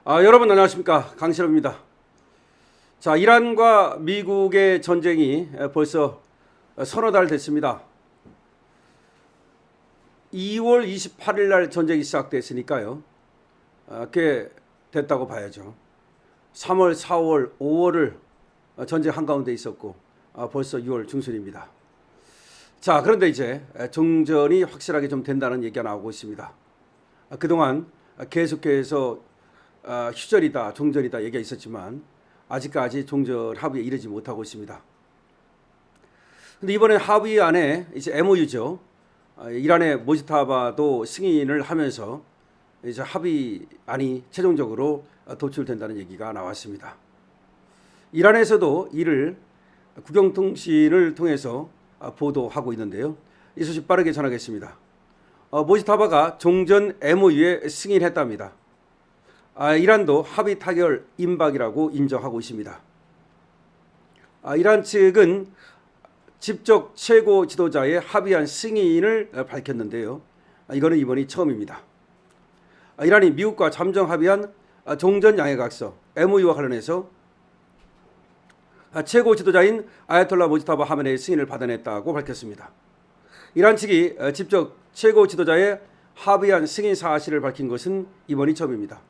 여러분 안녕하십니까, 강실업입니다. 자, 이란과 미국의 전쟁이 벌써 서너 달 됐습니다. 2월 28일 날 전쟁이 시작됐으니까요, 꽤 됐다고 봐야죠. 3월, 4월, 5월을 전쟁 한가운데 있었고 벌써 6월 중순입니다. 자, 그런데 이제 종전이 확실하게 좀 된다는 얘기가 나오고 있습니다. 그동안 계속해서 휴전이다, 종전이다 얘기가 있었지만 아직까지 종전 합의에 이르지 못하고 있습니다. 근데 이번에 합의 안에 이제 MOU죠. 이란의 모지타바도 승인을 하면서 이제 합의안이 최종적으로 도출된다는 얘기가 나왔습니다. 이란에서도 이를 국영통신을 통해서 보도하고 있는데요. 이 소식 빠르게 전하겠습니다. 모지타바가 종전 MOU에 승인했답니다. 이란도 합의 타결 임박이라고 인정하고 있습니다. 이란 측은 직접 최고 지도자의 합의안 승인을 밝혔는데요. 이거는 이번이 처음입니다. 이란이 미국과 잠정 합의한 종전 양해각서 MOU와 관련해서 최고 지도자인 아야톨라 모지타바 하메네이의 승인을 받아냈다고 밝혔습니다. 이란 측이 직접 최고 지도자의 합의안 승인 사실을 밝힌 것은 이번이 처음입니다.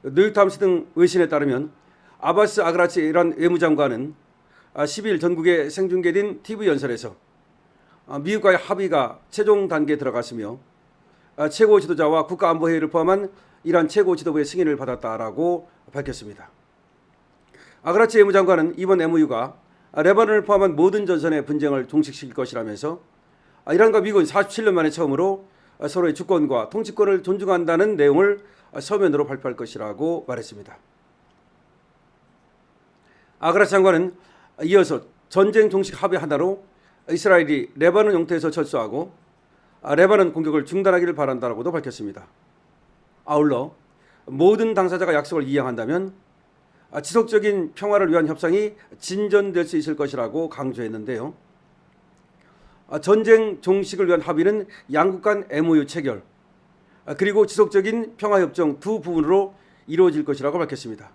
뉴욕타임스 등 외신에 따르면 아바스 아그라치 이란 외무장관은 10일 전국에 생중계된 TV 연설에서 미국과의 합의가 최종 단계에 들어갔으며 최고 지도자와 국가안보회의를 포함한 이란 최고 지도부의 승인을 받았다라고 밝혔습니다. 아그라치 외무장관은 이번 MOU가 레바논을 포함한 모든 전선의 분쟁을 종식시킬 것이라면서 이란과 미국은 47년 만에 처음으로 서로의 주권과 통치권을 존중한다는 내용을 서면으로 발표할 것이라고 말했습니다. 아그라치 장관은 이어서 전쟁 종식 합의 하나로 이스라엘이 레바논 영토에서 철수하고 레바논 공격을 중단하기를 바란다라고도 밝혔습니다. 아울러 모든 당사자가 약속을 이행한다면 지속적인 평화를 위한 협상이 진전될 수 있을 것이라고 강조했는데요. 전쟁 종식을 위한 합의는 양국 간 MOU 체결 그리고 지속적인 평화협정 두 부분으로 이루어질 것이라고 밝혔습니다.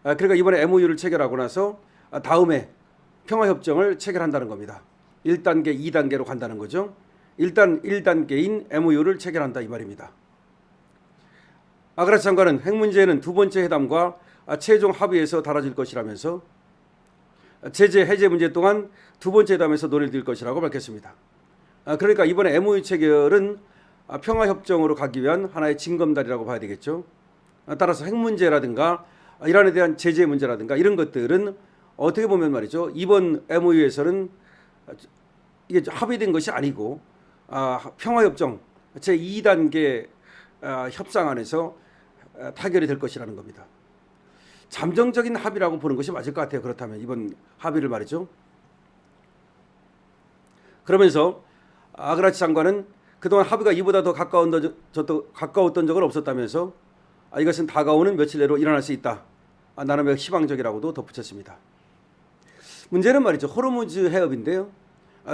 그러니까 이번에 MOU를 체결하고 나서 다음에 평화협정을 체결한다는 겁니다. 1단계, 2단계로 간다는 거죠. 일단 1단계인 MOU를 체결한다 이 말입니다. 아그라치 장관은 핵 문제는 두 번째 회담과 최종 합의에서 달아질 것이라면서 제재 해제 문제 또한 두 번째 회담에서 논의될 것이라고 밝혔습니다. 그러니까 이번에 MOU 체결은 평화협정으로 가기 위한 하나의 징검다리라고 봐야 되겠죠. 따라서 핵 문제라든가 이란에 대한 제재 문제라든가 이런 것들은 어떻게 보면 말이죠. 이번 MOU에서는 이게 합의된 것이 아니고 평화협정 제2단계 협상안에서 타결이 될 것이라는 겁니다. 잠정적인 합의라고 보는 것이 맞을 것 같아요. 그렇다면 이번 합의를 말이죠. 그러면서 아그라치 장관은 그동안 합의가 이보다 더 가까웠던 적은 없었다면서 이것은 다가오는 며칠 내로 일어날 수 있다. 나는 매우 희망적이라고도 덧붙였습니다. 문제는 말이죠. 호르무즈 해협인데요.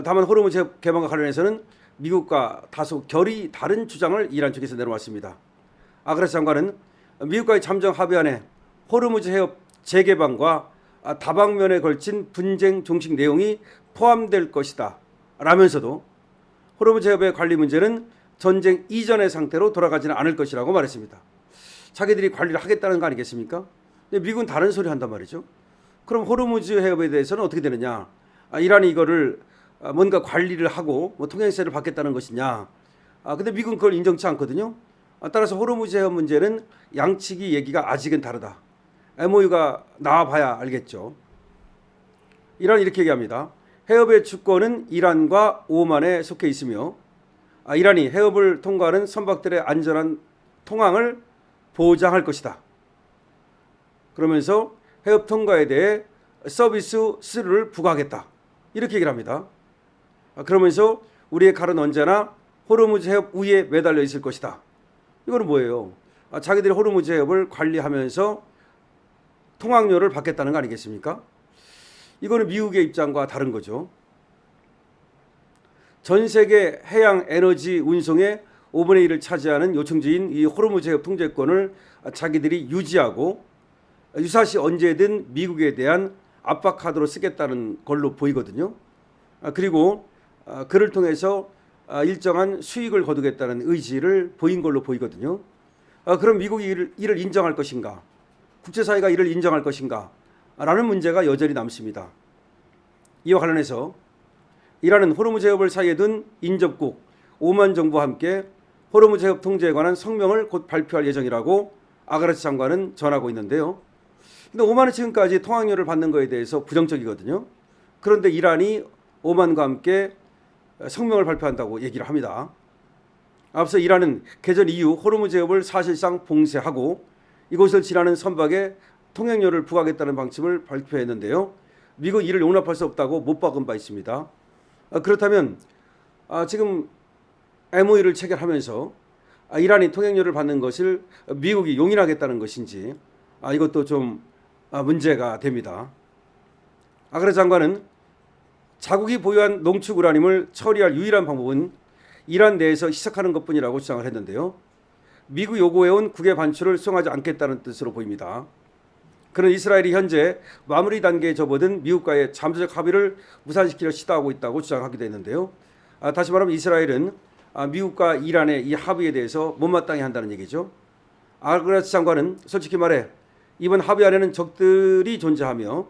다만 호르무즈 해협 개방과 관련해서는 미국과 다소 결이 다른 주장을 이란 쪽에서 내놓았습니다. 아그라치 장관은 미국과의 잠정 합의안에 호르무즈 해협 재개방과 다방면에 걸친 분쟁 종식 내용이 포함될 것이다 라면서도 호르무즈 해협의 관리 문제는 전쟁 이전의 상태로 돌아가지는 않을 것이라고 말했습니다. 자기들이 관리를 하겠다는 거 아니겠습니까? 근데 미국은 다른 소리 한단 말이죠. 그럼 호르무즈 해협에 대해서는 어떻게 되느냐? 이란이 이거를 뭔가 관리를 하고 통행세를 받겠다는 것이냐? 근데 미국은 그걸 인정치 않거든요. 따라서 호르무즈 해협 문제는 양측이 얘기가 아직은 다르다. MOU가 나와봐야 알겠죠. 이란은 이렇게 얘기합니다. 해협의 주권은 이란과 오만에 속해 있으며 이란이 해협을 통과하는 선박들의 안전한 통항을 보장할 것이다. 그러면서 해협 통과에 대해 서비스 수수료를 부과하겠다. 이렇게 얘기를 합니다. 그러면서 우리의 칼은 언제나 호르무즈 해협 위에 매달려 있을 것이다. 이거는 뭐예요? 자기들이 호르무즈 해협을 관리하면서 통항료를 받겠다는 거 아니겠습니까? 이거는 미국의 입장과 다른 거죠. 전 세계 해양 에너지 운송의 5분의 1을 차지하는 요청지인 이 호르무즈 해협 통제권을 자기들이 유지하고 유사시 언제든 미국에 대한 압박 카드로 쓰겠다는 걸로 보이거든요. 그리고 그를 통해서 일정한 수익을 거두겠다는 의지를 보인 걸로 보이거든요. 그럼 미국이 이를 인정할 것인가? 국제사회가 이를 인정할 것인가? 라는 문제가 여전히 남습니다. 이와 관련해서 이란은 호르무즈 해협을 사이에 둔 인접국 오만 정부와 함께 호르무즈 해협 통제에 관한 성명을 곧 발표할 예정이라고 아가라치 장관은 전하고 있는데요. 근데 오만은 지금까지 통항료를 받는 것에 대해서 부정적이거든요. 그런데 이란이 오만과 함께 성명을 발표한다고 얘기를 합니다. 앞서 이란은 개전 이후 호르무즈 해협을 사실상 봉쇄하고 이곳을 지나는 선박에 통행료를 부과하겠다는 방침을 발표했는데요. 미국 이를 용납할 수 없다고 못 박은 바 있습니다. 그렇다면 지금 MOU를 체결하면서 이란이 통행료를 받는 것을 미국이 용인하겠다는 것인지 이것도 좀 문제가 됩니다. 아가라 장관은 자국이 보유한 농축 우라늄을 처리할 유일한 방법은 이란 내에서 희석하는 것뿐이라고 주장을 했는데요. 미국 요구해온 국외 반출을 수용하지 않겠다는 뜻으로 보입니다. 그는 이스라엘이 현재 마무리 단계에 접어든 미국과의 잠재적 합의를 무산시키려 시도하고 있다고 주장하기도 했는데요. 다시 말하면 이스라엘은 미국과 이란의 이 합의에 대해서 못마땅해 한다는 얘기죠. 아가라치 장관은 솔직히 말해 이번 합의 안에는 적들이 존재하며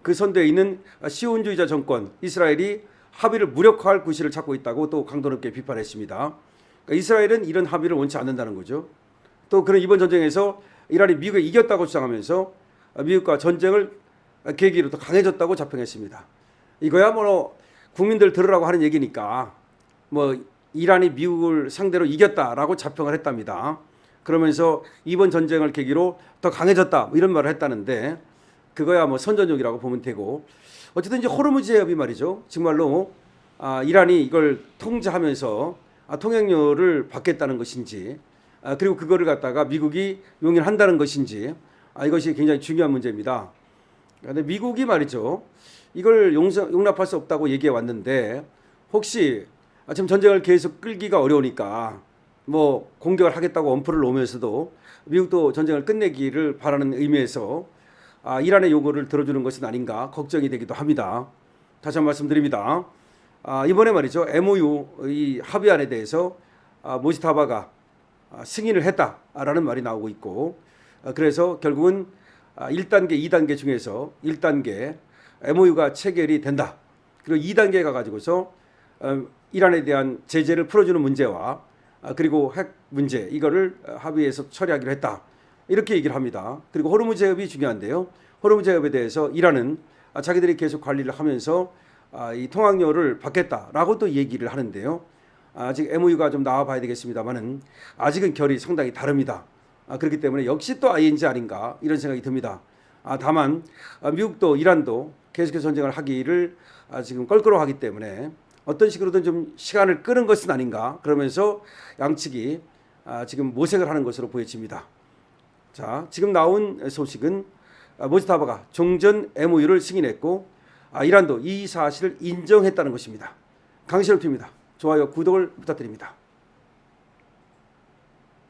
그 선대에 있는 시온주의자 정권 이스라엘이 합의를 무력화할 구실을 찾고 있다고 또 강도 높게 비판했습니다. 그러니까 이스라엘은 이런 합의를 원치 않는다는 거죠. 또 그는 이번 전쟁에서 이란이 미국에 이겼다고 주장하면서 미국과 전쟁을 계기로 더 강해졌다고 자평했습니다. 이거야 뭐 국민들 들으라고 하는 얘기니까 뭐 이란이 미국을 상대로 이겼다라고 자평을 했답니다. 그러면서 이번 전쟁을 계기로 더 강해졌다 이런 말을 했다는데 그거야 뭐 선전용이라고 보면 되고 어쨌든 이제 호르무즈 해협이 말이죠. 정말로 이란이 이걸 통제하면서 통행료를 받겠다는 것인지 그리고 그거를 갖다가 미국이 용인한다는 것인지 이것이 굉장히 중요한 문제입니다. 그런데 미국이 말이죠. 이걸 용납할 수 없다고 얘기해 왔는데 혹시 지금 전쟁을 계속 끌기가 어려우니까 뭐 공격을 하겠다고 엄포를 놓으면서도 미국도 전쟁을 끝내기를 바라는 의미에서 이란의 요구를 들어주는 것은 아닌가 걱정이 되기도 합니다. 다시 한번 말씀드립니다. 이번에 말이죠. MOU 이 합의안에 대해서 모지타바가 승인을 했다라는 말이 나오고 있고 그래서 결국은 1단계, 2단계 중에서 1단계 MOU가 체결이 된다. 그리고 2단계가 가지고서 이란에 대한 제재를 풀어주는 문제와 그리고 핵 문제 이거를 합의해서 처리하기로 했다. 이렇게 얘기를 합니다. 그리고 호르무즈 해협이 중요한데요. 호르무즈 해협에 대해서 이란은 자기들이 계속 관리를 하면서 이 통항료를 받겠다라고 또 얘기를 하는데요. 아직 MOU가 좀 나와봐야 되겠습니다만은 아직은 결이 상당히 다릅니다. 그렇기 때문에 역시 또 ING 아닌가 이런 생각이 듭니다. 다만 미국도 이란도 계속해서 전쟁을 하기를 지금 껄끄러워하기 때문에 어떤 식으로든 좀 시간을 끄는 것은 아닌가 그러면서 양측이 지금 모색을 하는 것으로 보여집니다. 자, 지금 나온 소식은 모지타바가 종전 MOU를 승인했고 이란도 이 사실을 인정했다는 것입니다. 강신욱 TV입니다. 좋아요, 구독을 부탁드립니다.